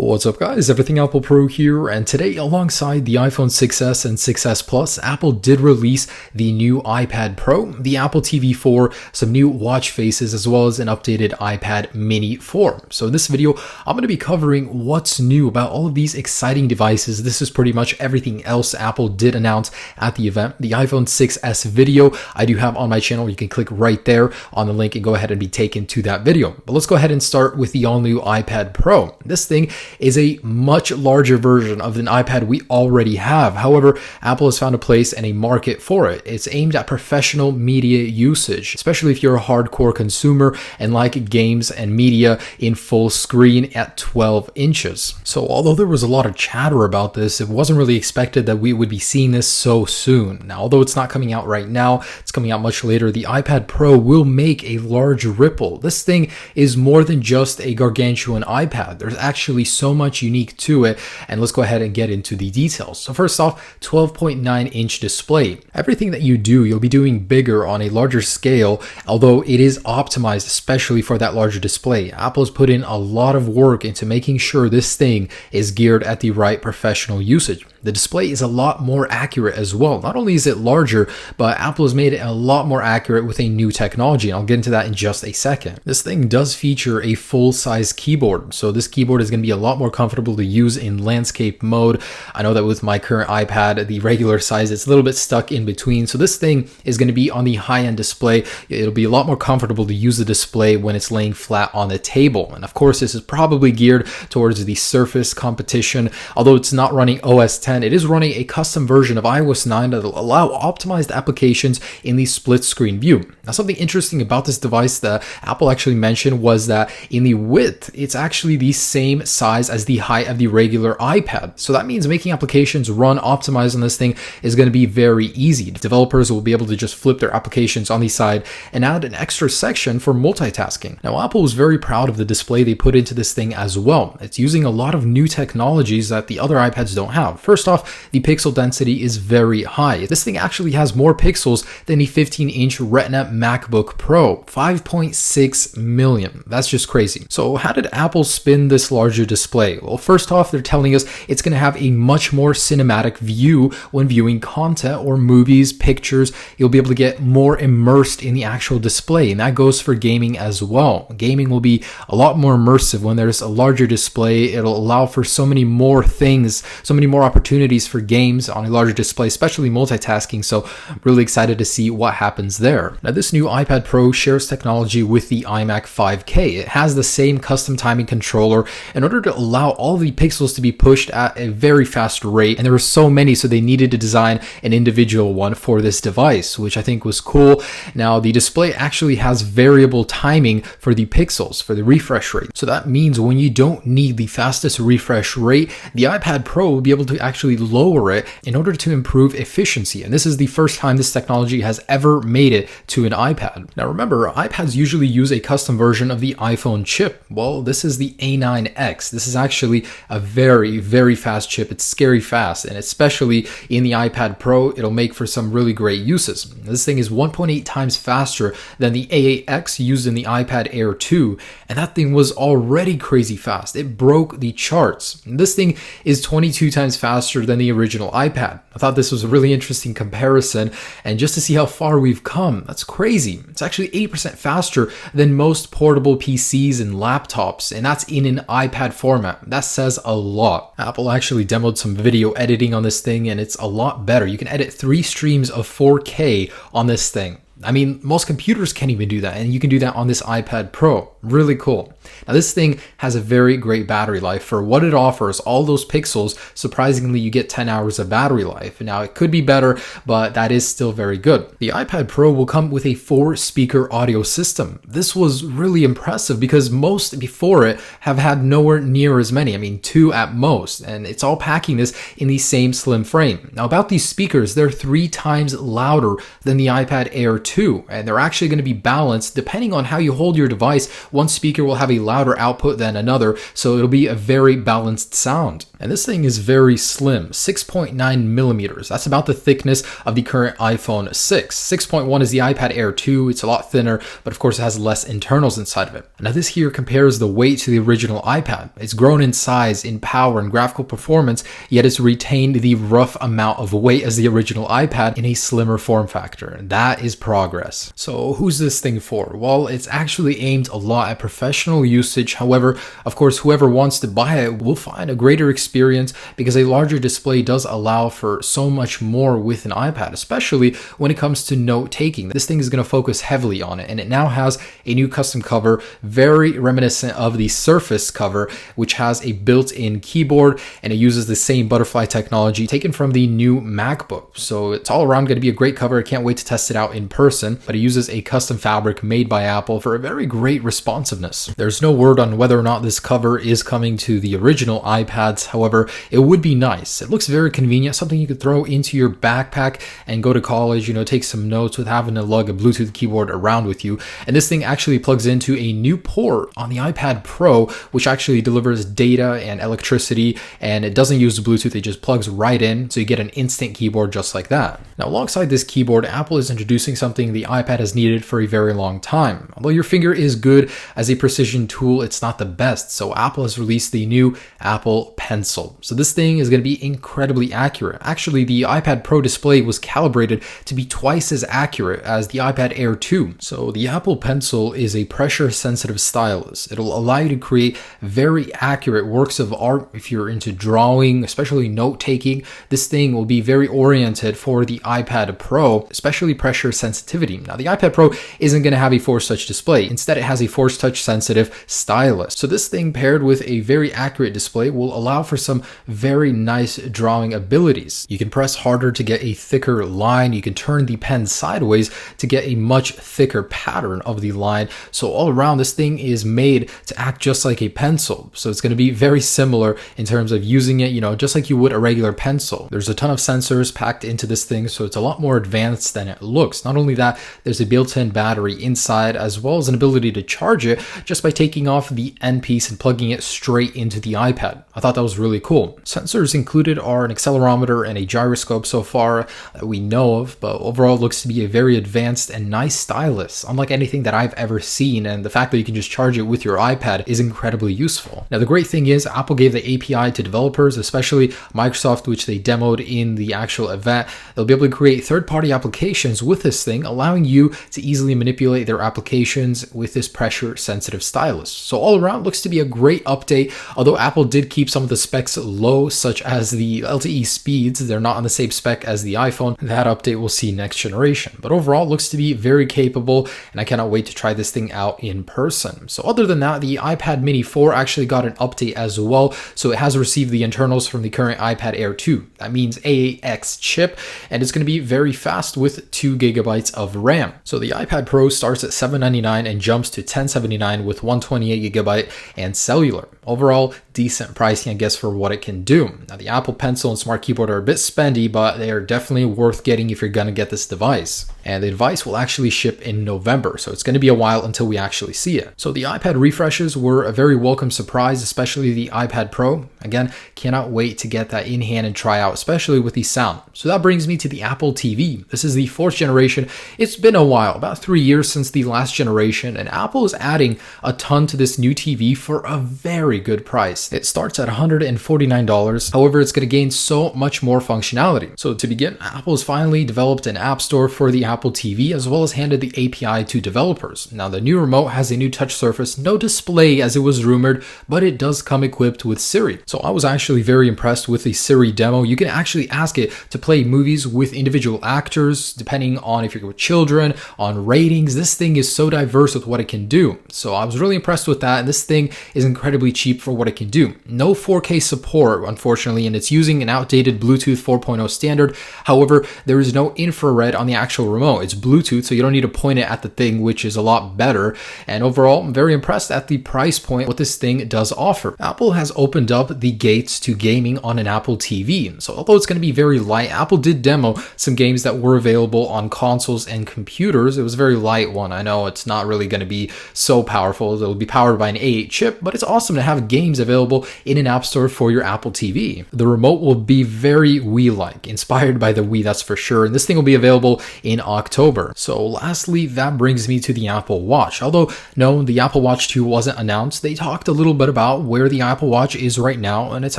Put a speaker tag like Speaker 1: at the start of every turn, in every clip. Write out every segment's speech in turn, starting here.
Speaker 1: What's up guys, Everything Apple Pro here, and today alongside the iPhone 6s and 6s Plus, Apple did release the new iPad Pro, the Apple TV 4, some new watch faces, as well as an updated iPad mini 4. So in this video, I'm going to be covering what's new about all of these exciting devices. This is pretty much everything else Apple did announce at the event. The iPhone 6s video I do have on my channel. You can click right there on the link and go ahead and be taken to that video. But let's go ahead and start with the all-new iPad Pro. This thing is a much larger version of an iPad we already have. However, Apple has found a place and a market for it. It's aimed at professional media usage, especially if you're a hardcore consumer and like games and media in full screen at 12 inches. So although there was a lot of chatter about this, it wasn't really expected that we would be seeing this so soon. Now, although it's not coming out right now, it's coming out much later, the iPad Pro will make a large ripple. This thing is more than just a gargantuan iPad. There's actually so much unique to it, and let's go ahead and get into the details. So first off, 12.9 inch display. Everything that you do, you'll be doing bigger on a larger scale, although it is optimized especially for that larger display. Apple's put in a lot of work into making sure this thing is geared at the right professional usage. The display is a lot more accurate as well. Not only is it larger, but Apple has made it a lot more accurate with a new technology, and I'll get into that in just a second. This thing does feature a full-size keyboard, so this keyboard is going to be a lot more comfortable to use in landscape mode. I know that with my current iPad, the regular size, it's a little bit stuck in between, so this thing is going to be on the high-end display. It'll be a lot more comfortable to use the display when it's laying flat on the table, and of course this is probably geared towards the Surface competition. Although it's not running OS 10, it is running a custom version of iOS 9 that will allow optimized applications in the split screen view. Now, something interesting about this device that Apple actually mentioned was that in the width, it's actually the same size as the height of the regular iPad. So that means making applications run optimized on this thing is going to be very easy. Developers will be able to just flip their applications on the side and add an extra section for multitasking. Now, Apple was very proud of the display they put into this thing as well. It's using a lot of new technologies that the other iPads don't have. First off, the pixel density is very high. This thing actually has more pixels than the 15-inch Retina MacBook Pro, 5.6 million. That's just crazy. So how did Apple spin this larger display? Well, first off, they're telling us it's going to have a much more cinematic view when viewing content or movies, pictures. You'll be able to get more immersed in the actual display, and that goes for gaming as well. Gaming will be a lot more immersive when there's a larger display. It'll allow for so many more things, so many more opportunities for games on a larger display, especially multitasking. So I'm really excited to see what happens there. Now, this new iPad Pro shares technology with the iMac 5K. It has the same custom timing controller in order to allow all the pixels to be pushed at a very fast rate. And there were so many, so they needed to design an individual one for this device, which I think was cool. Now, the display actually has variable timing for the pixels, for the refresh rate. So that means when you don't need the fastest refresh rate, the iPad Pro will be able to actually lower it in order to improve efficiency. And this is the first time this technology has ever made it to an iPad. Now remember, iPads usually use a custom version of the iPhone chip. Well, this is the A9X. This is actually a very, very fast chip. It's scary fast, and especially in the iPad Pro, it'll make for some really great uses. This thing is 1.8 times faster than the A8X used in the iPad Air 2, and that thing was already crazy fast. It broke the charts. And this thing is 22 times faster than the original iPad. I thought this was a really interesting comparison, and just to see how far we've come, that's crazy. It's actually 80% faster than most portable PCs and laptops, and that's in an iPad format. That says a lot. Apple actually demoed some video editing on this thing, and it's a lot better. You can edit 3 streams of 4K on this thing. I mean, most computers can't even do that, and you can do that on this iPad Pro. Really cool. Now, this thing has a very great battery life. For what it offers, all those pixels, surprisingly, you get 10 hours of battery life. Now, it could be better, but that is still very good. The iPad Pro will come with a 4-speaker audio system. This was really impressive because most before it have had nowhere near as many. I mean, 2 at most, and it's all packing this in the same slim frame. Now, about these speakers, they're 3 times louder than the iPad Air 2. 2, and they're actually going to be balanced depending on how you hold your device. One speaker will have a louder output than another, so it'll be a very balanced sound. And this thing is very slim, 6.9 millimeters. That's about the thickness of the current iPhone 6. 6.1 is the iPad Air 2. It's a lot thinner, but of course it has less internals inside of it. Now this here compares the weight to the original iPad. It's grown in size, in power, and graphical performance, yet it's retained the rough amount of weight as the original iPad in a slimmer form factor. That is progress. So who's this thing for? Well, it's actually aimed a lot at professional usage. However, of course, whoever wants to buy it will find a greater experience because a larger display does allow for so much more with an iPad, especially when it comes to note taking. This thing is going to focus heavily on it, and it now has a new custom cover, very reminiscent of the Surface cover, which has a built-in keyboard, and it uses the same butterfly technology taken from the new MacBook. So it's all around going to be a great cover. I can't wait to test it out in person, but it uses a custom fabric made by Apple for a very great responsiveness. There's no word on whether or not this cover is coming to the original iPads. However, it would be nice. It looks very convenient, something you could throw into your backpack and go to college, take some notes with having to lug a Bluetooth keyboard around with you. And this thing actually plugs into a new port on the iPad Pro, which actually delivers data and electricity, and it doesn't use Bluetooth, it just plugs right in, so you get an instant keyboard just like that. Now, alongside this keyboard, Apple is introducing something the iPad has needed for a very long time. Although your finger is good as a precision tool, it's not the best, so Apple has released the new Apple Pencil. So this thing is going to be incredibly accurate. Actually, the iPad Pro display was calibrated to be twice as accurate as the iPad Air 2. So the Apple Pencil is a pressure-sensitive stylus. It'll allow you to create very accurate works of art. If you're into drawing, especially note-taking, this thing will be very oriented for the iPad Pro, especially pressure sensitivity. Now, the iPad Pro isn't going to have a Force Touch display. Instead, it has a Force Touch sensitive stylus. So this thing paired with a very accurate display will allow for some very nice drawing abilities. You can press harder to get a thicker line. You can turn the pen sideways to get a much thicker pattern of the line. So all around, this thing is made to act just like a pencil. So it's going to be very similar in terms of using it, just like you would a regular pencil. There's a ton of sensors packed into this thing, so it's a lot more advanced than it looks. Not only that, there's a built-in battery inside, as well as an ability to charge it just by taking off the end piece and plugging it straight into the iPad. I thought that was really cool. Sensors included are an accelerometer and a gyroscope so far that we know of, but overall it looks to be a very advanced and nice stylus, unlike anything that I've ever seen, and the fact that you can just charge it with your iPad is incredibly useful. Now the great thing is Apple gave the API to developers, especially Microsoft, which they demoed in the actual event. They'll be able to create third-party applications with this thing, allowing you to easily manipulate their applications with this pressure-sensitive stylus. So all around, looks to be a great update, although Apple did keep some of the specs low, such as the LTE speeds. They're not on the same spec as the iPhone. That update we'll see next generation. But overall, looks to be very capable, and I cannot wait to try this thing out in person. So other than that, the iPad Mini 4 actually got an update as well. So it has received the internals from the current iPad Air 2. That means AAX chip, and it's going to be very fast with 2 gigabytes of RAM. So the iPad Pro starts at $799 and jumps to $1079 with 128 gigabyte and cellular. Overall, decent pricing, I guess, for what it can do. Now, the Apple Pencil and Smart Keyboard are a bit spendy, but they are definitely worth getting if you're going to get this device. And the device will actually ship in November, so it's going to be a while until we actually see it. So the iPad refreshes were a very welcome surprise, especially the iPad Pro. Again, cannot wait to get that in hand and try out, especially with the sound. So that brings me to the Apple TV. This is the 4th generation. It's been a while, about 3 years since the last generation, and Apple is adding a ton to this new TV for a very good price. It starts at $149. However, it's going to gain so much more functionality. So to begin, Apple has finally developed an app store for the Apple TV, as well as handed the API to developers. Now, the new remote has a new touch surface, no display as it was rumored, but it does come equipped with Siri. So I was actually very impressed with the Siri demo. You can actually ask it to play movies with individual actors, depending on if you're with children, on ratings. This thing is so diverse with what it can do. So I was really impressed with that, and this thing is incredibly cheap for what it can do. No 4K support, unfortunately, and it's using an outdated Bluetooth 4.0 standard. However, there is no infrared on the actual remote. It's Bluetooth, so you don't need to point it at the thing, which is a lot better. And overall, I'm very impressed at the price point, what this thing does offer. Apple has opened up the gates to gaming on an Apple TV. So although it's going to be very light, Apple did demo some games that were available on consoles consoles and computers. It was a very light one. I know it's not really going to be so powerful. It'll be powered by an A8 chip, but it's awesome to have games available in an app store for your Apple TV. The remote will be very Wii-like, inspired by the Wii, that's for sure, and this thing will be available in October. So lastly, that brings me to the Apple Watch. Although, no, the Apple Watch 2 wasn't announced, they talked a little bit about where the Apple Watch is right now, and it's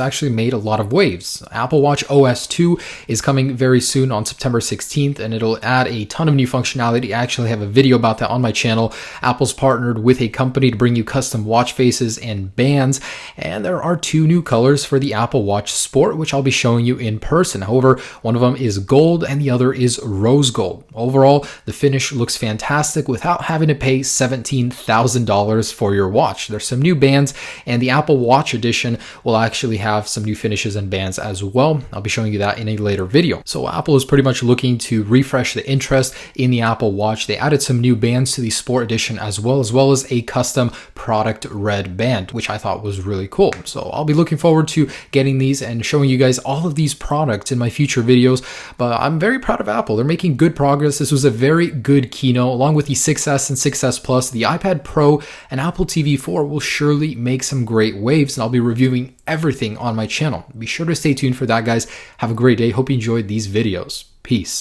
Speaker 1: actually made a lot of waves. Apple Watch OS 2 is coming very soon on September 16th, and it'll add a ton of new functionality. I actually have a video about that on my channel. Apple's partnered with a company to bring you custom watch faces and bands, and there are 2 new colors for the Apple Watch Sport, which I'll be showing you in person. However, one of them is gold and the other is rose gold. Overall, the finish looks fantastic without having to pay $17,000 for your watch. There's some new bands, and the Apple Watch Edition will actually have some new finishes and bands as well. I'll be showing you that in a later video. So Apple is pretty much looking to refresh the interest in the Apple Watch. They added some new bands to the Sport Edition as well as a custom product red band, which I thought was really cool. So I'll be looking forward to getting these and showing you guys all of these products in my future videos. But I'm very proud of Apple. They're making good progress. This was a very good keynote. Along with the 6S and 6S Plus, the iPad Pro and Apple TV 4 will surely make some great waves, and I'll be reviewing everything on my channel. Be sure to stay tuned for that, guys. Have a great day. Hope you enjoyed these videos. Peace.